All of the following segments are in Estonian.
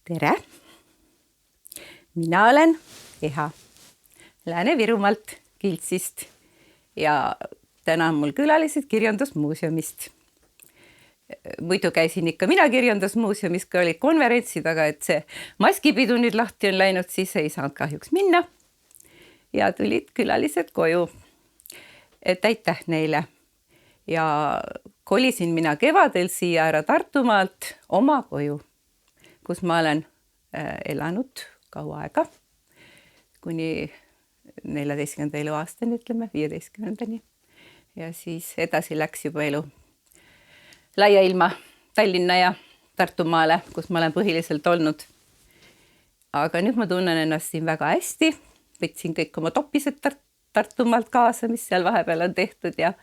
Tere! Mina olen Eha Lääne-Virumaalt Kiltsist ja täna on mul külalised Kirjandusmuuseumist. Muidu käisin ikka mina Kirjandusmuuseumis, kui olid konverentsid, aga et see maskipidu nüüd lahti on läinud, siis ei saanud kahjuks minna. Ja tulid külalised koju. Et aitäh neile. Ja kolisin mina kevadel siia ära Tartumaalt oma koju, kus ma olen elanud kaua aega, kuni 14. eluaastani, ütleme, 15. Ja siis edasi läks juba elu laia ilma Tallinna ja Tartumaale, kus ma olen põhiliselt olnud. Aga nüüd ma tunnen ennast siin väga hästi. Võtsin kõik oma topised Tartumaalt kaasa, mis seal vahepeal on tehtud ja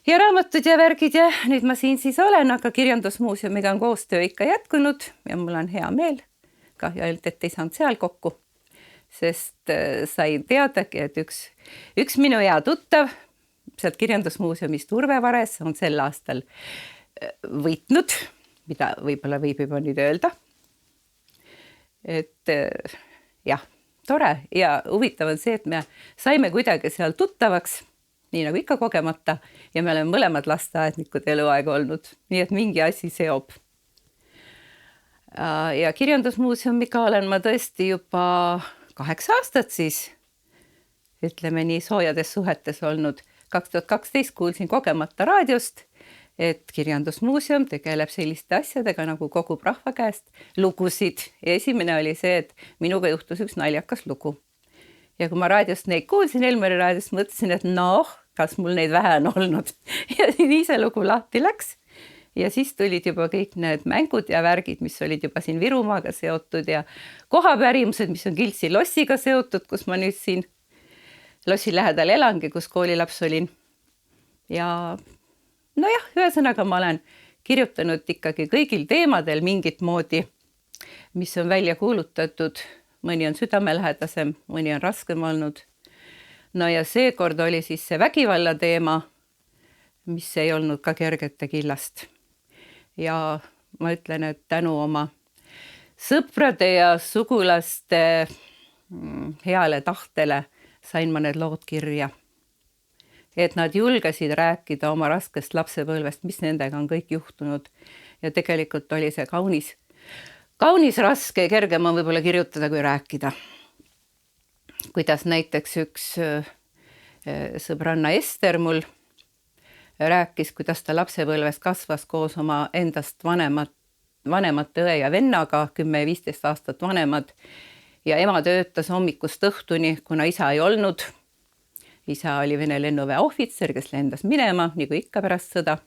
raamatud ja värgid ja nüüd ma siin siis olen, aga Kirjandusmuuseumiga on koostöö ikka jätkunud ja mul on hea meel. Kahju ainult, et ei saanud seal kokku, sest sai teadagi, et üks minu hea tuttav sealt Kirjandusmuuseumist Urve Vares on sel aastal võitnud, mida võib-olla võib juba nüüd öelda. Et jah, tore ja huvitav on see, et me saime kuidagi seal tuttavaks, nii nagu ikka kogemata, ja me oleme mõlemad lasteaednikud eluaeg olnud, nii et mingi asi seob. Ja Kirjandusmuuseumiga olen ma tõesti juba 8 aastat siis, ütleme nii, soojades suhetes olnud. 2012 kuulsin kogemata raadiost, et Kirjandusmuuseum tegeleb selliste asjadega nagu kogub rahva käest lugusid. Ja esimene oli see, et minuga juhtus üks naljakas lugu. Ja kui ma raadiost neid kuulsin, Elmeri raadiost, mõtlesin, et kas mul neid vähe on olnud. Ja nii see lugu lahti läks. Ja siis tulid juba kõik need mängud ja värgid, mis olid juba siin Virumaaga seotud ja kohapärimused, mis on Kiltsi lossiga seotud, kus ma nüüd siin lossi lähedal elangi, kus koolilaps olin. Ja nojah, ühesõnaga ma olen kirjutanud ikkagi kõigil teemadel mingit moodi, mis on välja kuulutatud. Mõni on südamelähedasem, mõni on raskem olnud. No ja seekord oli siis see vägivalla teema, mis ei olnud ka kergete killast. Ja ma ütlen, et tänu oma sõprade ja sugulaste heale tahtele sain ma need lood kirja. Et nad julgesid rääkida oma raskest lapsepõlvest, mis nendega on kõik juhtunud. Ja tegelikult oli see kaunis raske, kergem on võib-olla kirjutada kui rääkida. Kuidas näiteks üks sõbranna Ester mul rääkis, kuidas ta lapsepõlves kasvas koos oma endast vanemate õe ja vennaga, 10-15 aastat vanemad. Ja ema töötas hommikust õhtuni, kuna isa ei olnud. Isa oli Vene lennuväe ohvitser, kes lendas minema, nagu ikka pärast sõda.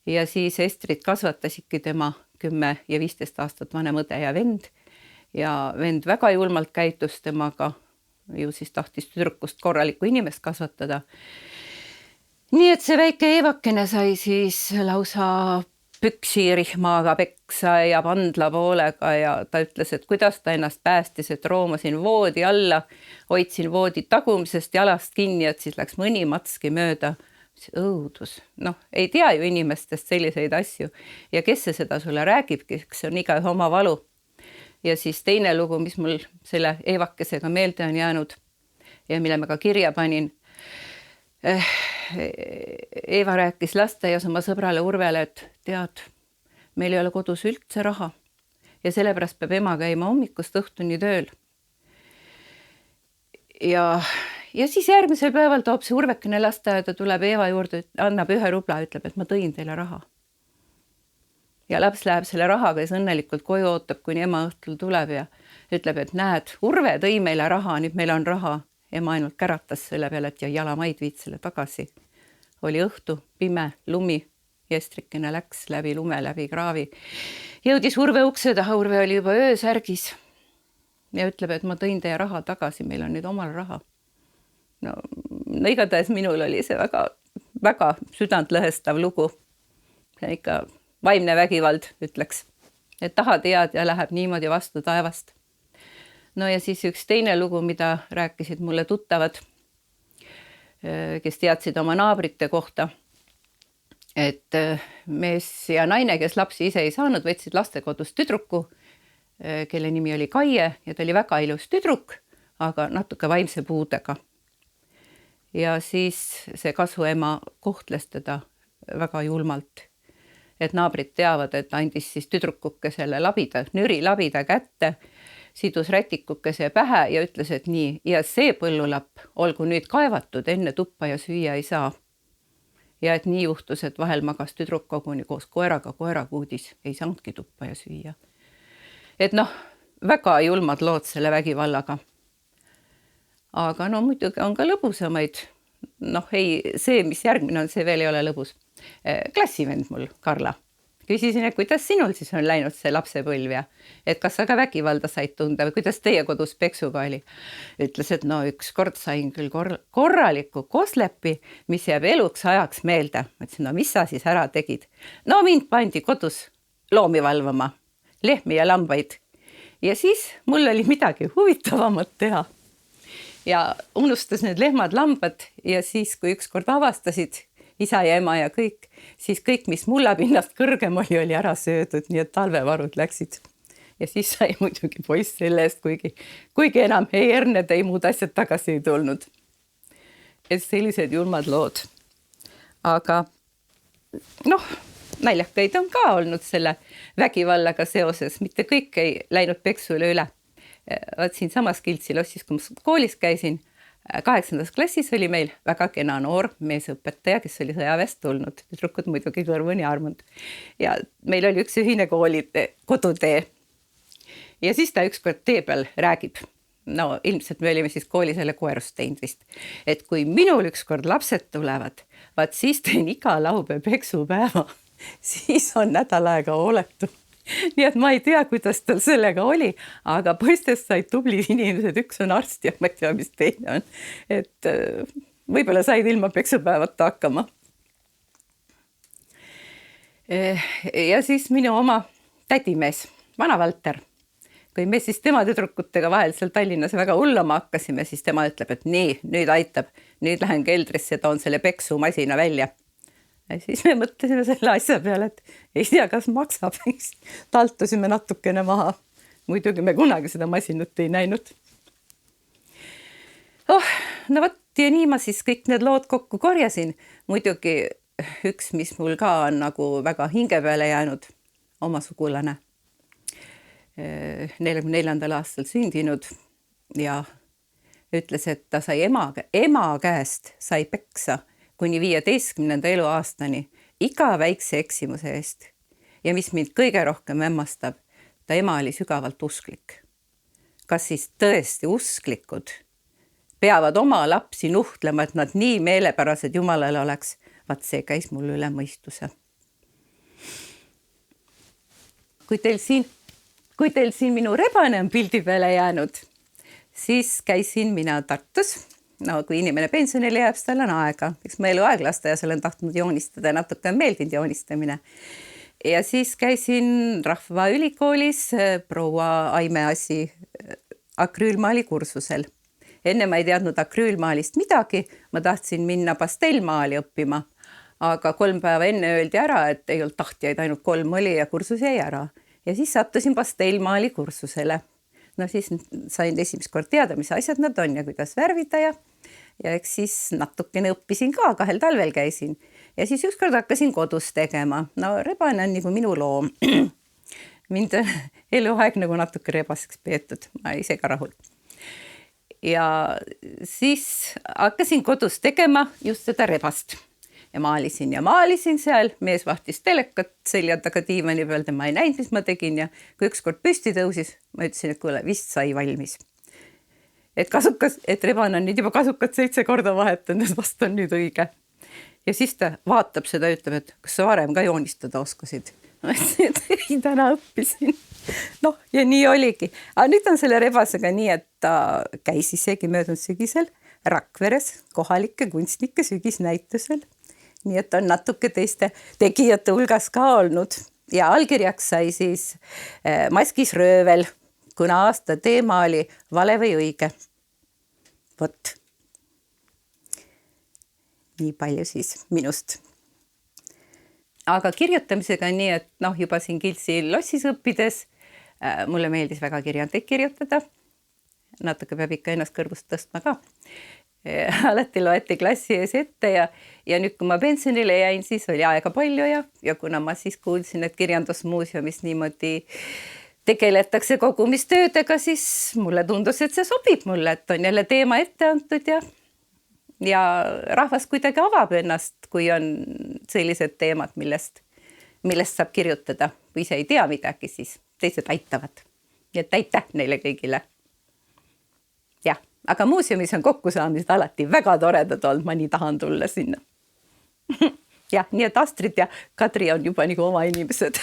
Ja siis Estrit kasvatasidki tema 10 ja 15 aastat vanem õde ja vend. Ja vend väga julmalt käitus temaga, ju siis tahtis tüdrukust korralikku inimest kasvatada. Nii et see väike Eevakene sai siis lausa püksirihmaga peksa ja pandla poolega ja ta ütles, et kuidas ta ennast päästis, et roomasin voodi alla, hoidsin voodi tagumisest jalast kinni, et siis läks mõni matski mööda. Õudus. Ei tea ju inimestest selliseid asju. Ja kes see seda sulle räägib, kes on igaühe oma valu. Ja siis teine lugu, mis mul selle Eevakesega meelde on jäänud ja mille ma ka kirja panin. Eeva rääkis lasteaias oma sõbrale Urvele, et tead, meil ei ole kodus üldse raha ja sellepärast peab ema käima hommikust õhtuni tööl. Ja siis järgmisel päeval toob see Urvekene lasteaeda, tuleb Eeva juurde, annab 1 rubla, ütleb, et ma tõin teile raha. Ja laps läheb selle rahaga ja õnnelikult koju ootab, kuni ema õhtul tuleb ja ütleb, et näed, Urve tõi meile raha, nüüd meil on raha. Ema ainult käratas selle peale, et ja jalamaid viid selle tagasi. Oli õhtu, pime, lumi, Estrikene läks läbi lume, läbi kraavi. Jõudis Urve ukse taha, Urve oli juba öösärgis ja ütleb, et ma tõin teie raha tagasi, meil on nüüd omal raha. No igatahes minul oli see väga südantlõhestav lugu. See on ikka vaimne vägivald, ütleks. Et taha tead ja läheb niimoodi vastu taevast. No ja siis üks teine lugu, mida rääkisid mulle tuttavad, kes teadsid oma naabrite kohta, et mees ja naine, kes lapsi ise ei saanud, võtsid lastekodust tüdruku kelle nimi oli Kaie ja ta oli väga ilus tüdruk, aga natuke vaimse puudega. Ja siis see kasuema kohtles teda väga julmalt. Et naabrid teavad, et andis siis tüdrukukesele nürilabida kätte, sidus rätikukese pähe ja ütles, et nii, ja see põllulapp olgu nüüd kaevatud, enne tuppa ja süüa ei saa. Ja et nii juhtus, et vahel magas tüdruk koguni koos koera kuudis, ei saanudki tuppa ja süüa. Et väga julmad lood selle vägivallaga. Aga muidugi on ka lõbusamaid. See, mis järgmine on, see veel ei ole lõbus. Klassivend mul, Karla. Küsisin, et kuidas sinul siis on läinud see lapsepõlv ja et kas sa ka vägivalda said tunda või kuidas teie kodus peksuga oli? Ütles, et ükskord sain küll korraliku koslepi, mis jääb eluks ajaks meelde. Ma ütlesin, mis sa siis ära tegid? Mind pandi kodus loomi valvama, lehmi ja lambaid. Ja siis mul oli midagi huvitavamat teha. Ja unustas need lehmad, lambad ja siis, kui ükskord avastasid isa ja ema ja kõik, siis kõik, mis mullapinnast kõrgem oli ära söödud, nii et talvevarud läksid. Ja siis sai muidugi poiss selle eest, kuigi enam ei herned, ei muud asjad tagasi ei tulnud. Et sellised julmad lood. Aga naljakaid on ka olnud selle vägivallaga seoses. Mitte kõik ei läinud peksule üle. Vaat siin samas Kiltsi lossis, kui ma koolis käisin, 8. klassis oli meil väga kena noor meesõpetaja, kes oli sõjaväest tulnud. Tüdrukud muidugi kõrvuni armunud. Ja meil oli üks ühine kodutee. Ja siis ta ükskord tee peal räägib. Ilmselt me olime siis kooli selle koerust teinud vist. Et kui minul ükskord lapsed tulevad, vaat siis teen iga laupäev peksupäeva, siis on nädal aega hooletu. Nii et ma ei tea, kuidas tal sellega oli, aga poistest said tublid inimesed, üks on arst ja ma ei tea, mis teine on. Et võib-olla said ilma peksupäevata hakkama. Ja siis minu oma tädimees, vana Valter, kui me siis tema tüdrukutega vahel seal Tallinnas väga hullama hakkasime, siis tema ütleb, et nii, nüüd aitab, nüüd lähen keldrisse, toon selle peksumasina välja. Ja siis me mõtlesime selle asja peale, et ei tea, kas maksab. Taltusime natukene maha. Muidugi me kunagi seda masinut ei näinud. Ja nii ma siis kõik need lood kokku korjasin. Muidugi üks, mis mul ka on nagu väga hinge peale jäänud, oma sugulane. 44. aastal sündinud ja ütles, et ta sai ema käest sai peksa kuni 15. eluaastani iga väikse eksimuse eest. Ja mis mind kõige rohkem hämmastab, ta ema oli sügavalt usklik. Kas siis tõesti usklikud peavad oma lapsi nuhtlema, et nad nii meelepärased Jumalale oleks? Vaat see käis mul üle mõistuse. Kui teil siin minu rebane on pildi peale jäänud, siis käisin mina Tartus. Kui inimene pensionile jääb, siis tal on aega. Eks ma elu aeglastajas olen tahtnud joonistada ja natuke on meeldinud joonistamine. Ja siis käisin Rahva Ülikoolis proua Aime Asi akrüülmaali kursusel. Enne ma ei teadnud akrüülmaalist midagi, ma tahtsin minna pastellmaali õppima, aga 3 päeva enne öeldi ära, et ei olnud tahtjaid, ainult 3 oli ja kursus jäi ära. Ja siis sattusin pastellmaali kursusele. Siis sain esimest kord teada, mis asjad nad on ja kuidas värvida ja eks siis natukene õppisin ka, 2 talvel käisin. Ja siis ükskord hakkasin kodus tegema. Rebane on nagu minu loom. Mind eluaeg nagu natuke rebaseks peetud, ma ise ka rahul. Ja siis hakkasin kodus tegema just seda rebast. Ja maalisin seal, mees vahtis telekat selja taga diivani peal, tema ei näinud, mis ma tegin ja kui ükskord püsti tõusis, ma ütlesin, et kuule, vist sai valmis. Et rebane on nüüd juba kasukat 7 korda vahetanud, et vast on nüüd õige. Ja siis ta vaatab seda ja ütleb, et kas sa varem ka joonistada oskasid? Ma ütlesin, et ei, täna õppisin. Ja nii oligi. Aga nüüd on selle rebasega nii, et ta käis isegi möödunud sügisel Rakveres kohalike kunstnike sügisnäitusel. Nii et on natuke teiste tegijate hulgas ka olnud. Ja allkirjaks sai siis Maskis röövel, kuna aasta teema oli vale või õige. Vot. Nii palju siis minust. Aga kirjutamisega nii, et juba siin Kiltsi lossis õppides Mulle meeldis väga kirjandeid kirjutada. Natuke peab ikka ennast kõrvust tõstma ka. Alati loeti klassi ees ette ja nüüd, kui ma pensionile jäin, siis oli aega palju ja kuna ma siis kuulsin, et kirjandusmuuseumis niimoodi tegeletakse kogumistöödega, siis mulle tundus, et see sobib mulle, et on jälle teema ette antud ja rahvas kuidagi avab ennast, kui on sellised teemad, millest saab kirjutada. Kui ise ei tea midagi, siis teised aitavad. Nii et aitäh neile kõigile. Jah, aga muuseumis on kokkusaamised alati väga toredad olnud, ma nii tahan tulla sinna. Jah, nii et Astrid ja Kadri on juba nagu oma inimesed.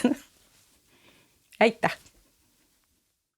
Aitäh!